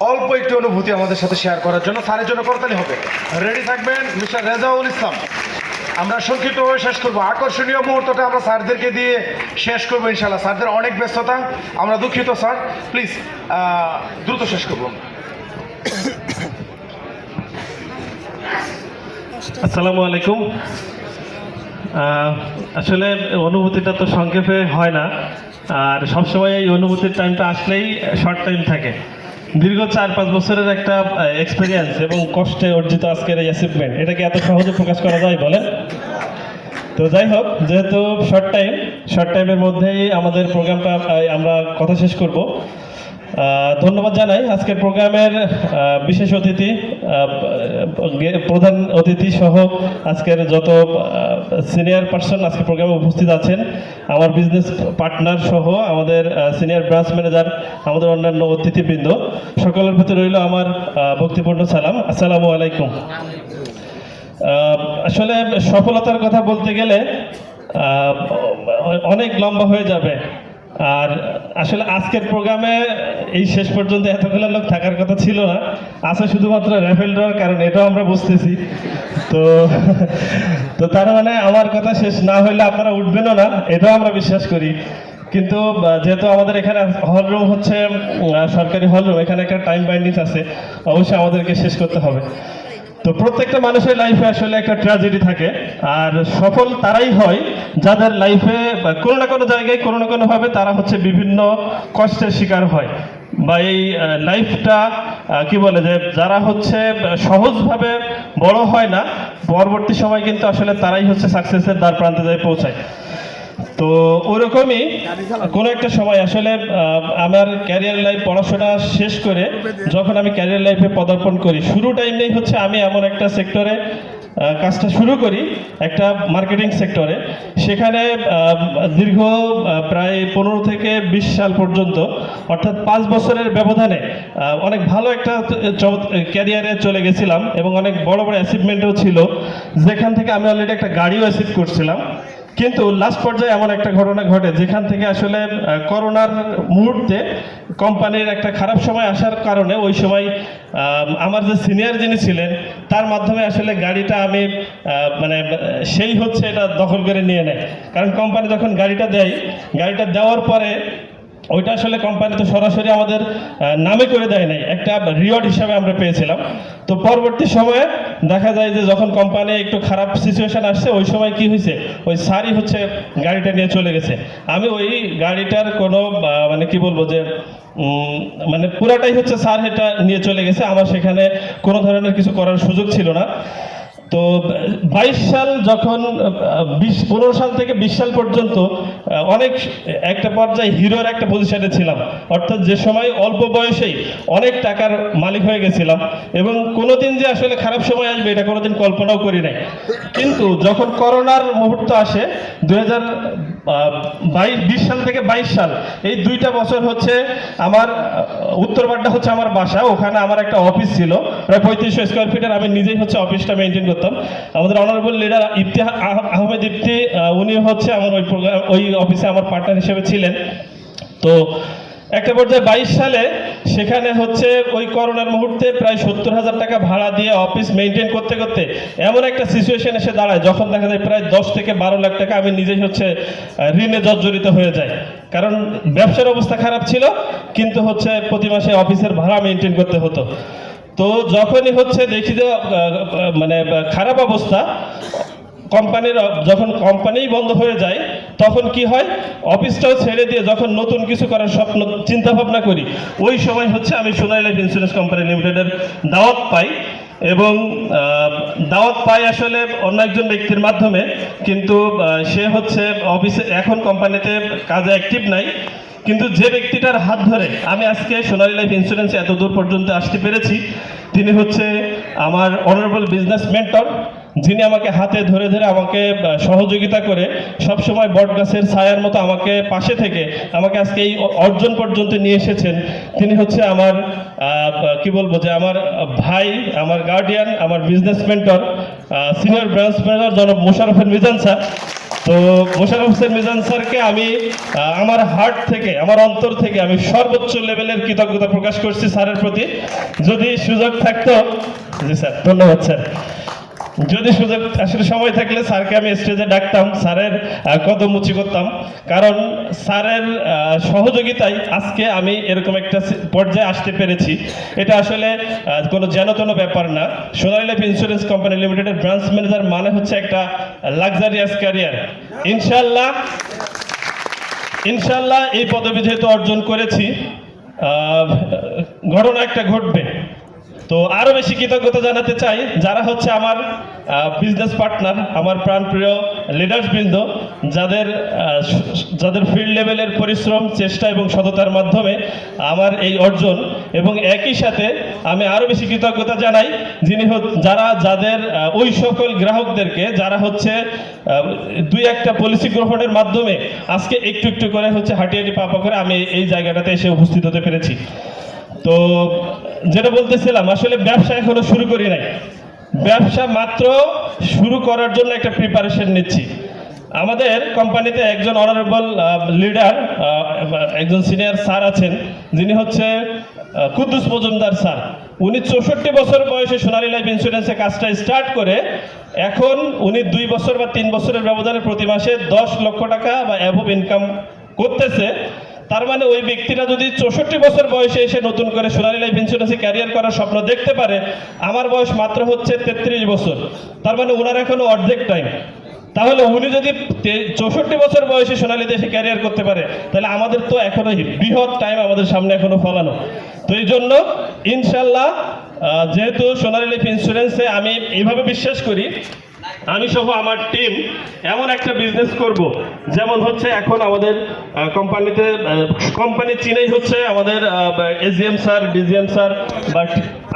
অল্প একটি অনুভূতি আমাদের সাথে শেয়ার করার জন্য। স্যারের জন্য করতালি হবে। রেডি থাকবেন মিস্টার রেজাউল ইসলাম। আমরা সংক্ষিপ্তভাবে শেষ করবো। আকর্ষণীয় মুহূর্তটা আমরা স্যারদেরকে দিয়ে শেষ করবো ইনশাল্লাহ। স্যারদের অনেক ব্যস্ততা, আমরা দুঃখিত স্যার, প্লিজ দ্রুত শেষ করবো। আসসালামু আলাইকুম। আসলে অনুভূতিটা তো সংক্ষেপে হয় না, আর সবসময় এই অনুভূতির টাইমটা আসলেই শর্ট টাইম থাকে। দীর্ঘ 4-5 বছরের একটা এক্সপিরিয়েন্স এবং কষ্টে অর্জিত আজকের এই অ্যাচিভমেন্ট, এটাকে এত সহজে প্রকাশ করা যায় বলেন? তো যাই হোক, যেহেতু শর্ট টাইমের মধ্যেই আমাদের প্রোগ্রামটা আমরা কথা শেষ করব। ধন্যবাদ জানাই আজকের প্রোগ্রামের বিশেষ অতিথি, প্রধান অতিথি সহ আজকের যত সিনিয়র পার্সন আজকে প্রোগ্রামে উপস্থিত আছেন, আমার বিজনেস পার্টনার সহ আমাদের সিনিয়র ব্রাঞ্চ ম্যানেজার, আমাদের অন্যান্য অতিথিবৃন্দ, সকলের প্রতি রইল আমার ভক্তিপূর্ণ সালাম। আসসালামু আলাইকুম। আসলে সফলতার কথা বলতে গেলে অনেক লম্বা হয়ে যাবে, আর আসলে আজকের প্রোগ্রামে এই শেষ পর্যন্ত এতগুলো লোক থাকার কথা ছিল না, আছে শুধুমাত্র র্যাফেল ড্রর, কারণ এটাও আমরা বুঝতেছি। তো তো তার মানে আমার কথা শেষ না হইলে আপনারা উঠবেনও না, এটাও আমরা বিশ্বাস করি। কিন্তু যেহেতু আমাদের এখানে হলরুম হচ্ছে সরকারি হলরুম, এখানে একটা টাইম বাইন্ডিং আছে, অবশ্যই আমাদেরকে শেষ করতে হবে। তো প্রত্যেকটা মানুষের লাইফে আসলে একটা ট্র্যাজেডি থাকে, আর সফল তারাই হয় যাদের লাইফে কোনো না কোনো জায়গায় কোনো না কোনোভাবে তারা হচ্ছে বিভিন্ন কষ্টের শিকার হয়, বা এই লাইফটা কি বলে যে যারা হচ্ছে সহজভাবে বড় হয় না, পরবর্তী সময় কিন্তু আসলে তারাই হচ্ছে সাকসেসের দ্বার প্রান্তে যায় পৌঁছায়। তো ওরকমই কোনো একটা সময় আসলে আমার ক্যারিয়ার লাইফ পড়াশোনা শেষ করে যখন আমি ক্যারিয়ার লাইফে পদার্পণ করি, শুরু টাইমেই হচ্ছে আমি এমন একটা সেক্টরে কাজটা শুরু করি, একটা মার্কেটিং সেক্টরে। সেখানে দীর্ঘ প্রায় 15 থেকে 20 সাল পর্যন্ত, অর্থাৎ 5 বছরের ব্যবধানে অনেক ভালো একটা ক্যারিয়ারে চলে গেছিলাম, এবং অনেক বড় বড় অ্যাচিভমেন্টও ছিল, যেখান থেকে আমি অলরেডি একটা গাড়িও অ্যাচিভ করছিলাম। কিন্তু লাস্ট পর্যায়ে এমন একটা ঘটনা ঘটে, যেখান থেকে আসলে করোনার মুহূর্তে কোম্পানির একটা খারাপ সময় আসার কারণে ওই সময় আমার যে সিনিয়র যিনি ছিলেন তার মাধ্যমে আসলে গাড়িটা আমি মানে সেই হচ্ছে এটা দখল করে নিয়ে নেয়। কারণ কোম্পানি যখন গাড়িটা দেয়, গাড়িটা দেওয়ার পরে ওইটা আসলে কোম্পানি তো সরাসরি আমাদের নামে করে দেয় নাই, একটা রিওয়ার্ড হিসাবে আমরা পেয়েছিলাম। তো পরবর্তী সময়ে দেখা যায় যে যখন কোম্পানি একটু খারাপ সিচুয়েশন আসছে, ওই সময় কি হয়েছে, ওই স্যারই হচ্ছে গাড়িটা নিয়ে চলে গেছে। আমি ওই গাড়িটার কোনো মানে কি বলবো যে মানে পুরাটাই হচ্ছে স্যার এটা নিয়ে চলে গেছে, আমার সেখানে কোনো ধরনের কিছু করার সুযোগ ছিল না। তো 22 সাল যখন 15 সাল থেকে 20 সাল পর্যন্ত অনেক একটা পর্যায়ে হিরোর একটা পজিশনে ছিলাম, অর্থাৎ যে সময় অল্প বয়সেই অনেক টাকার মালিক হয়ে গেছিলাম, এবং কোনোদিন যে আসলে খারাপ সময় আসবে এটা কোনোদিন কল্পনাও করি নাই। কিন্তু যখন করোনার মুহূর্ত আসে 2020 সাল থেকে 22 সাল, এই 2টা বছর হচ্ছে আমার উত্তরপাড়া হচ্ছে আমার বাসা, ওখানে আমার একটা অফিস ছিল প্রায় 3500 স্কোয়ার ফিটের, আমি নিজেই হচ্ছে অফিসটা মেনটেন করতাম। আমাদের অনারেবল লিডার ইফতি আহমেদ ইফতি, উনি হচ্ছে আমার ওই অফিসে আমার পার্টনার হিসেবে ছিলেন। তো একটা পর্যায়ে 22 সালে সেখানে হচ্ছে ওই করোনার মুহূর্তে প্রায় 70,000 টাকা ভাড়া দিয়ে অফিস মেনটেন করতে করতে এমন একটা সিচুয়েশন এসে দাঁড়ায়, যখন দেখা যায় প্রায় 10 থেকে 12 লাখ টাকা আমি নিজেই হচ্ছে ঋণে জর্জরিত হয়ে যায়। কারণ ব্যবসার অবস্থা খারাপ ছিল, কিন্তু হচ্ছে প্রতি মাসে অফিসের ভাড়া মেনটেন করতে হতো। তো যখনই হচ্ছে দেখি যে মানে খারাপ অবস্থা, যখন কোম্পানি বন্ধ হয়ে যায়, তখন কি হয়, অফিসটাও ছেড়ে দিয়ে যখন নতুন কিছু করার স্বপ্ন চিন্তা ভাবনা করি, ওই সময় হচ্ছে আমি সোনালী লাইফ ইন্স্যুরেন্স কোম্পানি লিমিটেডের দাওয়াত পাই। এবং দাওয়াত পাই আসলে অন্য একজন ব্যক্তির মাধ্যমে, কিন্তু সে হচ্ছে অফিসে এখন কোম্পানিতে কাজে অ্যাক্টিভ নাই। কিন্তু যে ব্যক্তিটার হাত ধরে আমি আজকে সোনালী লাইফ ইন্স্যুরেন্সে এত দূর পর্যন্ত আসতে পেরেছি, তিনি হচ্ছে আমার অনারেবল বিজনেস মেন্টর, যিনি আমাকে হাতে ধরে ধরে আমাকে সহযোগিতা করে সবসময় বট গাছের ছায়ার মতো আমাকে পাশে থেকে আমাকে আজকে এই অর্জন পর্যন্ত নিয়ে এসেছেন। তিনি হচ্ছে আমার কি বলবো যে আমার ভাই, আমার গার্ডিয়ান, আমার business mentor, senior branch manager জনাব মোশাররফ মিজান স্যার। তো মোশাররফ হোসেন মিজান স্যারকে আমি আমার হার্ট থেকে, আমার অন্তর থেকে আমি সর্বোচ্চ লেভেলের কৃতজ্ঞতা প্রকাশ করছি স্যারের প্রতি। যদি সুযোগ থাকতো, জি স্যার, ধন্যবাদ স্যার। যদি সুযোগ আসলে সময় থাকলে স্যারকে আমি স্টেজে ডাকতাম, স্যারের কদম উঁচু করতাম, কারণ স্যারের সহযোগিতায় আজকে আমি এরকম একটা পর্যায়ে আসতে পেরেছি। এটা আসলে কোনো যেন তেন ব্যাপার না। সোনালী লাইফ ইন্স্যুরেন্স কোম্পানি লিমিটেডের ব্রাঞ্চ ম্যানেজার মানে হচ্ছে একটা লাক্সারিয়াস ক্যারিয়ার। ইনশাল্লাহ ইনশাল্লাহ এই পদবি যেহেতু অর্জন করেছি, ঘটনা একটা ঘটবে। তো আরো বেশি কৃতজ্ঞতা জানাতে চাই যারা হচ্ছে আমার বিজনেস পার্টনার, আমার প্রাণপ্রিয় লিডার্স বৃন্দ, যাদের ফিল্ড লেভেলের পরিশ্রম, চেষ্টা এবং সততার মাধ্যমে আমার এই অর্জন। এবং একই সাথে আমি আরো বেশি কৃতজ্ঞতা জানাই যাদের ওই সকল গ্রাহকদেরকে যারা হচ্ছে দুই একটা পলিসি গ্রহণের মাধ্যমে আজকে একটু একটু করে হচ্ছে হাঁটিয়ে পা করে আমি এই জায়গাটাতে এসে উপস্থিত হতে পেরেছি। তো যেটা বলতেছিলাম, আসলে ব্যবসা এখনো শুরু করি নাই, ব্যবসা মাত্র শুরু করার জন্য একটা প্রিপারেশন নিচ্ছি। আমাদের কোম্পানিতে একজন অনারেবল লিডার, একজন সিনিয়র স্যার আছেন, যিনি হচ্ছে কুদ্দুস মজুমদার স্যার। উনি 64 বছর বয়সে সোনালী লাইফ ইন্স্যুরেন্সে কাজটা স্টার্ট করে এখন উনি 2 বছর বা 3 বছরের ব্যবধানে প্রতি মাসে 10 লক্ষ টাকা বা অ্যাভব ইনকাম করতেছে। তার মানে ওই ব্যক্তিরা যদি 64 বছর বয়সে এসে নতুন করে সোনালী লাইফ ইন্স্যুরেন্সে ক্যারিয়ার করার স্বপ্ন দেখতে পারে, আমার বয়স মাত্র হচ্ছে 33 বছর, তার মানে ওনার এখনো অর্ধেক টাইম। তাহলে উনি যদি 64 বছর বয়সে সোনালী দেশে ক্যারিয়ার করতে পারে, তাহলে আমাদের তো এখনো বৃহৎ টাইম আমাদের সামনে এখনো ফলানো। তো এই জন্য ইনশাল্লাহ, যেহেতু সোনালী লাইফ ইন্স্যুরেন্সে আমি এইভাবে বিশ্বাস করি, আমি সহ আমার টিম এমন একটা বিজনেস করব, যেমন হচ্ছে এখন আমাদের কোম্পানিতে কোম্পানি চিনেই হচ্ছে আমাদের এজিএম স্যার, ডিজিএম স্যার বা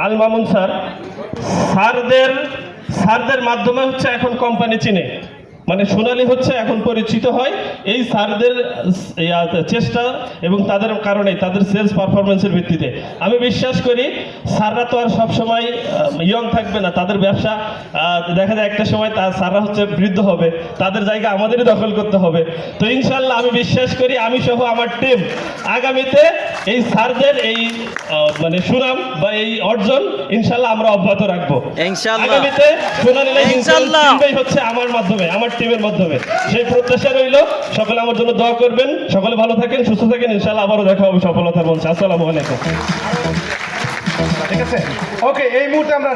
আল মামুন স্যার, স্যারদের মাধ্যমে হচ্ছে এখন কোম্পানি চিনে, মানে সোনালী হচ্ছে এখন পরিচিত হয় এই স্যারদের চেষ্টা এবং তাদের কারণে, তাদের সেলস পারফরমেন্সের ভিত্তিতে। আমি বিশ্বাস করি স্যাররা তো আর সবসময় ইয়ং থাকবে না, তাদের ব্যবসা দেখা যায় একটা সময় স্যাররা হচ্ছে বৃদ্ধ হবে, তাদের জায়গা আমাদেরই দখল করতে হবে। তো ইনশাল্লাহ আমি বিশ্বাস করি আমি সহ আমার টিম আগামীতে এই স্যারদের এই মানে সুনাম বা এই অর্জন ইনশাল্লাহ আমরা অব্যাহত রাখবো। আগামীতে সোনালী লাইফ ইন্স্যুরেন্স হচ্ছে আমার মাধ্যমে, আমার টিমের মাধ্যমে, সেই প্রত্যাশা রইল। সকলে আমার জন্য দোয়া করবেন, সকলে ভালো থাকেন, সুস্থ থাকেন, ইনশাআল্লাহ আবারও দেখা হবে সফলতার মঞ্চে। আসসালামু আলাইকুম। ঠিক আছে, ওকে, এই মুহূর্তে আমরা